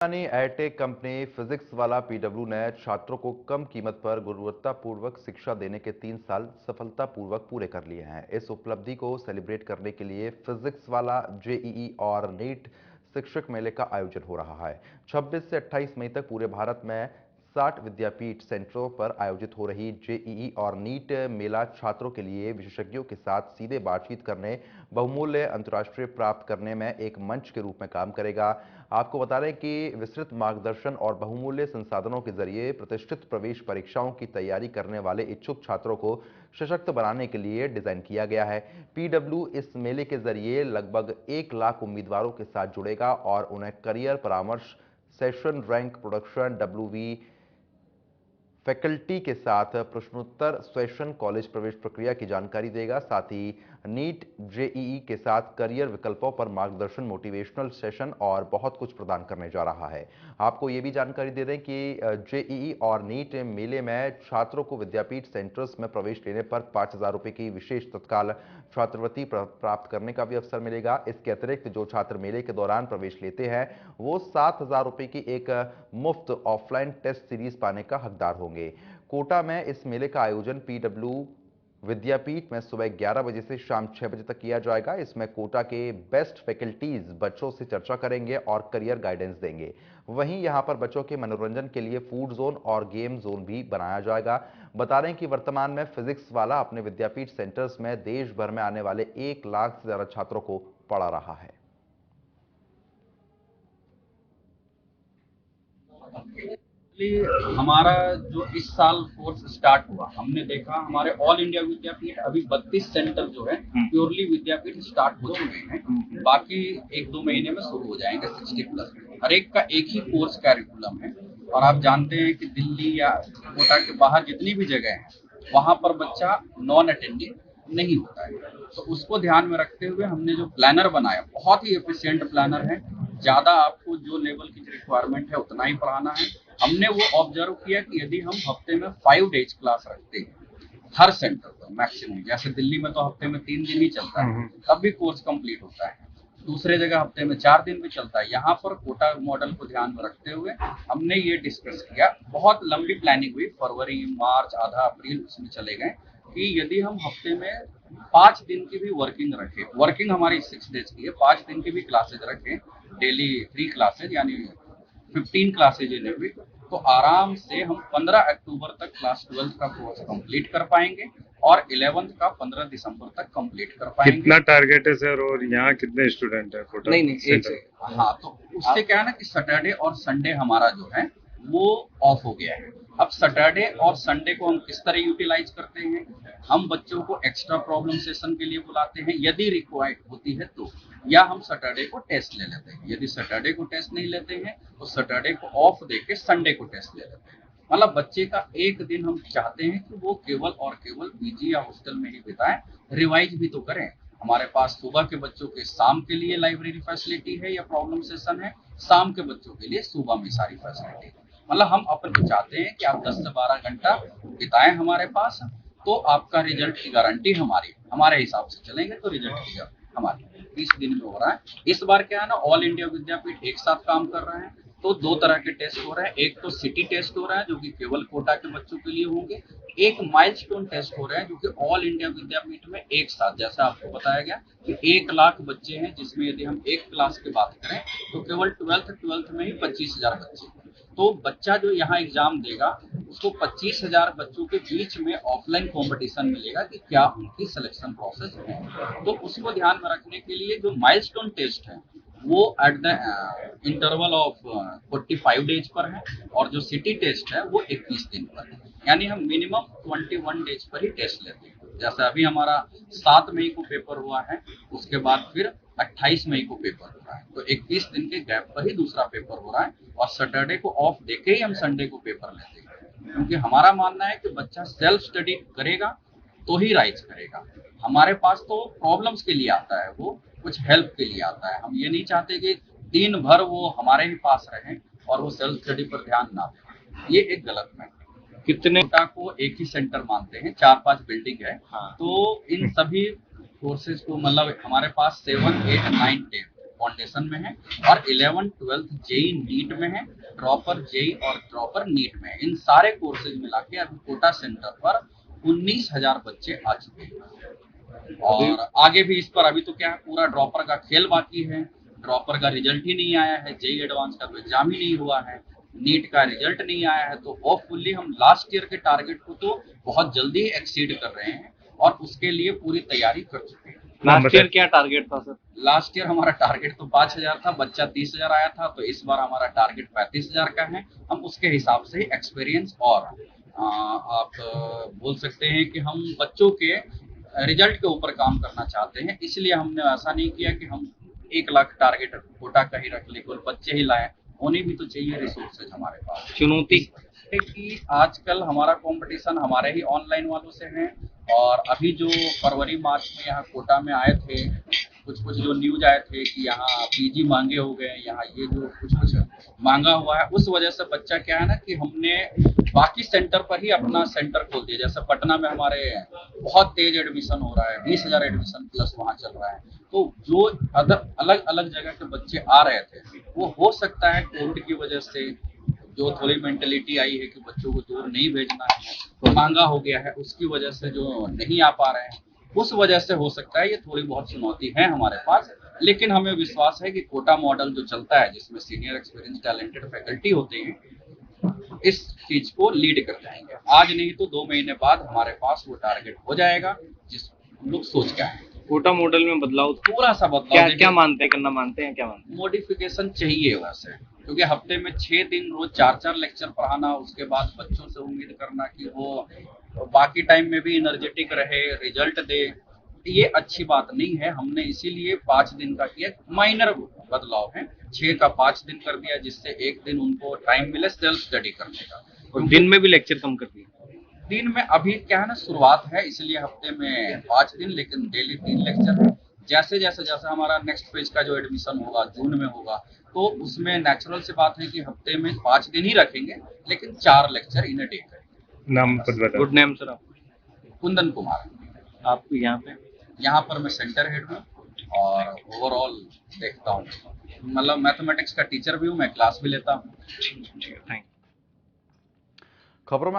यानी Airtech company physics वाला PW ने छात्रों को कम कीमत पर गुणवत्तापूर्वक शिक्षा देने के 3 साल सफलतापूर्वक पूरे कर लिए हैं। इस उपलब्धि को सेलिब्रेट करने के लिए फिजिक्स वाला जेईई और नीट शिक्षक मेले का आयोजन हो रहा है। 26 से 28 मई तक पूरे भारत में 60 विद्यापीठ सेंटरों पर आयोजित हो रही जेईई और नीट मेला छात्रों के लिए विशेषज्ञों के साथ सीधे बातचीत करने, बहुमूल्य अंतर्राष्ट्रीय प्राप्त करने में एक मंच के रूप में काम करेगा। आपको बता दें कि विस्तृत मार्गदर्शन और बहुमूल्य संसाधनों के जरिए प्रतिष्ठित प्रवेश परीक्षाओं की तैयारी करने वाले इच्छुक छात्रों को सशक्त बनाने के लिए डिजाइन किया गया है। पीडब्ल्यू इस मेले के जरिए लगभग 1 लाख उम्मीदवारों के साथ जुड़ेगा और उन्हें करियर परामर्श, session rank production, WV faculty के साथ प्रश्नोत्तर सेशन, कॉलेज प्रवेश प्रक्रिया की जानकारी देगा। साथ ही नीट जेईई के साथ करियर विकल्पों पर मार्गदर्शन, मोटिवेशनल सेशन और बहुत कुछ प्रदान करने जा रहा है। आपको ये भी जानकारी दे दें कि जेईई और नीट मेले में छात्रों को विद्यापीठ सेंटर्स में प्रवेश लेने पर 5,000 रुपये की विशेष तत्काल छात्रवृत्ति प्राप्त करने का भी अवसर मिलेगा। इसके अतिरिक्त जो छात्र मेले के दौरान प्रवेश लेते हैं वो 7,000 रुपये की एक मुफ्त ऑफलाइन टेस्ट सीरीज पाने का हकदार होंगे। कोटा में इस मेले का आयोजन पीडब्ल्यू विद्यापीठ में सुबह 11 बजे से शाम 6 बजे तक किया जाएगा। इसमें कोटा के बेस्ट फैकल्टीज बच्चों से चर्चा करेंगे और करियर गाइडेंस देंगे। वहीं यहां पर बच्चों के मनोरंजन के लिए फूड जोन और गेम जोन भी बनाया जाएगा। बता दें कि वर्तमान में फिजिक्स वाला अपने विद्यापीठ सेंटर्स में देश भर में आने वाले 1 लाख से ज्यादा छात्रों को पढ़ा रहा है। हमारा जो इस साल कोर्स स्टार्ट हुआ, हमने देखा हमारे ऑल इंडिया विद्यापीठ अभी 32 सेंटर जो है प्योरली विद्यापीठ स्टार्ट हो चुके हैं। बाकी 1-2 महीने में शुरू हो जाएंगे 60+। हर एक का एक ही कोर्स कैरिकुलम है। और आप जानते हैं कि दिल्ली या कोटा के बाहर जितनी भी जगह है वहां पर बच्चा नॉन अटेंडिंग नहीं होता है। तो उसको ध्यान में रखते हुए हमने जो प्लानर बनाया, बहुत ही एफिशिएंट प्लानर है। ज्यादा आपको जो लेवल की रिक्वायरमेंट है उतना ही पढ़ाना है। हमने वो ऑब्जर्व किया कि यदि हम हफ्ते में 5 डेज क्लास रखते हैं हर सेंटर पर मैक्सिमम, जैसे दिल्ली में तो हफ्ते में 3 दिन ही चलता है तब भी कोर्स कंप्लीट होता है, दूसरे जगह हफ्ते में 4 दिन भी चलता है। यहाँ पर कोटा मॉडल को ध्यान में रखते हुए हमने ये डिस्कस किया। बहुत लंबी प्लानिंग हुई, फरवरी, मार्च, आधा अप्रैल उसमें चले गए कि यदि हम हफ्ते में 5 दिन की भी वर्किंग रखें, वर्किंग हमारी 6 डेज की है, 5 दिन की भी क्लासेज रखें, डेली 3 क्लासेज यानी 15 क्लासेज इन ए वीक, तो आराम से हम 15 अक्टूबर तक क्लास 12 का कोर्स कंप्लीट कर पाएंगे और 11th का 15 दिसंबर तक कंप्लीट कर पाएंगे। कितना टारगेट है सर और यहाँ कितने स्टूडेंट है कोटा? नहीं, हाँ, तो उससे क्या है ना कि सैटरडे और संडे हमारा जो है वो ऑफ हो गया है। अब सैटरडे और संडे को हम किस तरह यूटिलाइज करते हैं, हम बच्चों को एक्स्ट्रा प्रॉब्लम सेशन के लिए बुलाते हैं यदि रिक्वायर्ड होती है तो, या हम सैटरडे को टेस्ट ले लेते हैं। यदि सैटरडे को टेस्ट नहीं लेते हैं तो सैटरडे को ऑफ देके संडे को टेस्ट ले लेते हैं। मतलब बच्चे का एक दिन हम चाहते हैं कि वो केवल और केवल पीजी या हॉस्टल में ही बिताएं, रिवाइज भी तो करें। हमारे पास सुबह के बच्चों के शाम के लिए लाइब्रेरी फैसिलिटी है या प्रॉब्लम सेशन है, शाम के बच्चों के लिए सुबह में सारी फैसिलिटी है। मतलब हम अपन चाहते हैं कि आप 10 से 12 घंटा बिताएं हमारे पास, तो आपका रिजल्ट की गारंटी हमारे हिसाब से चलेंगे तो रिजल्ट की हमारी 30 दिन में हो रहा है। इस बार क्या है ना, ऑल इंडिया विद्यापीठ एक साथ काम कर रहे हैं तो 2 तरह के टेस्ट हो रहे हैं। एक तो सिटी टेस्ट हो रहा है जो कि केवल कोटा के बच्चों के लिए होंगे, एक माइलस्टोन टेस्ट हो रहा है जो कि ऑल इंडिया विद्यापीठ में एक साथ, जैसा आपको बताया गया कि 1 लाख बच्चे हैं, जिसमें यदि हम एक क्लास की बात करें तो केवल 12th में ही 25,000 बच्चे। तो बच्चा जो यहाँ एग्जाम देगा उसको 25,000 बच्चों के बीच में ऑफलाइन कंपटीशन मिलेगा कि क्या उनकी सिलेक्शन प्रोसेस है। तो उसको ध्यान में रखने के लिए जो माइलस्टोन टेस्ट है वो at the interval of 45 days पर है और जो सिटी टेस्ट है वो 21 दिन पर है। यानी हम मिनिमम 21 डेज पर ही टेस्ट लेते हैं। जैसे अभी हमारा 7 मई को पेपर हुआ है, उसके बाद फिर 28 मई को पेपर हो रहा है, तो 21 दिन के गैप पर ही दूसरा पेपर हो रहा है और सैटरडे को ऑफ देके ही हम संडे को पेपर लेते हैं। क्योंकि हमारा मानना है कि बच्चा सेल्फ स्टडी करेगा तो ही राइज करेगा। हमारे पास तो प्रॉब्लम्स के लिए आता है, वो कुछ हेल्प के लिए आता है। हम ये नहीं चाहते कि दिन भर वो हमारे ही पास रहे और वो सेल्फ स्टडी पर ध्यान ना दें, ये एक गलत है। कितने को एक ही सेंटर मानते हैं, 4-5 बिल्डिंग है। हाँ। तो इन सभी कोर्सेज को मतलब हमारे पास 7, 8, 9, 10 फाउंडेशन में है और 11th 12th जेई नीट में है, ड्रॉपर जेई और ड्रॉपर नीट में है। इन सारे कोर्सेज मिला के अभी कोटा सेंटर पर 19,000 बच्चे आ चुके हैं और आगे भी इस पर अभी तो क्या है, पूरा ड्रॉपर का खेल बाकी है। ड्रॉपर का रिजल्ट ही नहीं आया है, जेई एडवांस का तो एग्जाम ही नहीं हुआ है, नीट का रिजल्ट नहीं आया है, तो होपफुली हम लास्ट ईयर के टारगेट को तो बहुत जल्दी एक्सीड कर रहे हैं और उसके लिए पूरी तैयारी कर चुके हैं। लास्ट ईयर क्या टारगेट था सर? लास्ट ईयर हमारा टारगेट तो 5,000 था, बच्चा 30,000 आया था, तो इस बार हमारा टारगेट 35,000 का है। हम उसके हिसाब से एक्सपीरियंस और आप बोल सकते हैं कि हम बच्चों के रिजल्ट के ऊपर काम करना चाहते हैं, इसलिए हमने ऐसा नहीं किया कि हम 1 लाख टारगेट कोटा का ही रख ले, केवल बच्चे ही लाए, होने भी तो चाहिए रिसोर्सेज हमारे पास। चुनौती कि आजकल हमारा कंपटीशन हमारे ही ऑनलाइन वालों से है और अभी जो फरवरी मार्च में यहाँ कोटा में आए थे, कुछ जो न्यूज आए थे कि यहाँ पीजी महंगे हो गए, यहाँ ये जो कुछ महंगा हुआ है, उस वजह से बच्चा क्या है ना कि हमने बाकी सेंटर पर ही अपना सेंटर खोल दिया। जैसे पटना में हमारे बहुत तेज एडमिशन हो रहा है, 20,000 एडमिशन प्लस वहाँ चल रहा है, तो जो अलग अलग जगह के बच्चे आ रहे थे वो हो सकता है कोविड की वजह से जो थोड़ी मेंटेलिटी आई है कि बच्चों को दूर नहीं भेजना है, तो महंगा हो गया है, उसकी वजह से जो नहीं आ पा रहे हैं, उस वजह से हो सकता है ये थोड़ी बहुत चुनौती है हमारे पास। लेकिन हमें विश्वास है कि कोटा मॉडल जो चलता है जिसमें सीनियर एक्सपीरियंस टैलेंटेड फैकल्टी होते हैं, इस चीज को लीड कर जाएंगे। आज नहीं तो 2 महीने बाद हमारे पास वो टारगेट हो जाएगा जिस हम लोग सोच के आए हैं। कोटा मॉडल में बदलाव पूरा सा बदलाव क्या मानते हैं, करना मानते हैं, क्या मानते हैं? मॉडिफिकेशन चाहिए वैसे, क्योंकि हफ्ते में 6 दिन रोज 4-4 लेक्चर पढ़ाना, उसके बाद बच्चों से उम्मीद करना कि वो बाकी टाइम में भी एनर्जेटिक रहे, रिजल्ट दे, ये अच्छी बात नहीं है। हमने इसीलिए 5 दिन का किया, माइनर बदलाव है, 6 का 5 दिन कर दिया, जिससे 1 दिन उनको टाइम मिले सेल्फ स्टडी करने का। और दिन में भी लेक्चर कम कर दिए? दिन में अभी क्या है ना, शुरुआत है, इसलिए हफ्ते में 5 दिन, लेकिन डेली 3 लेक्चर है। जैसे हमारा नेक्स्ट फेज का जो एडमिशन होगा जून में होगा, तो उसमें नेचुरल सी बात है कि हफ्ते में 5 दिन ही रखेंगे, लेकिन 4 लेक्चर इन अ डे करेंगे। नाम पद बता। गुड नेम सर आपका? कुंदन कुमार। आपको यहाँ पे पर मैं सेंटर हेड हूँ और ओवरऑल देखता हूँ, मतलब मैथमेटिक्स का टीचर भी हूँ, मैं क्लास भी लेता हूँ। Thank you. खबरों में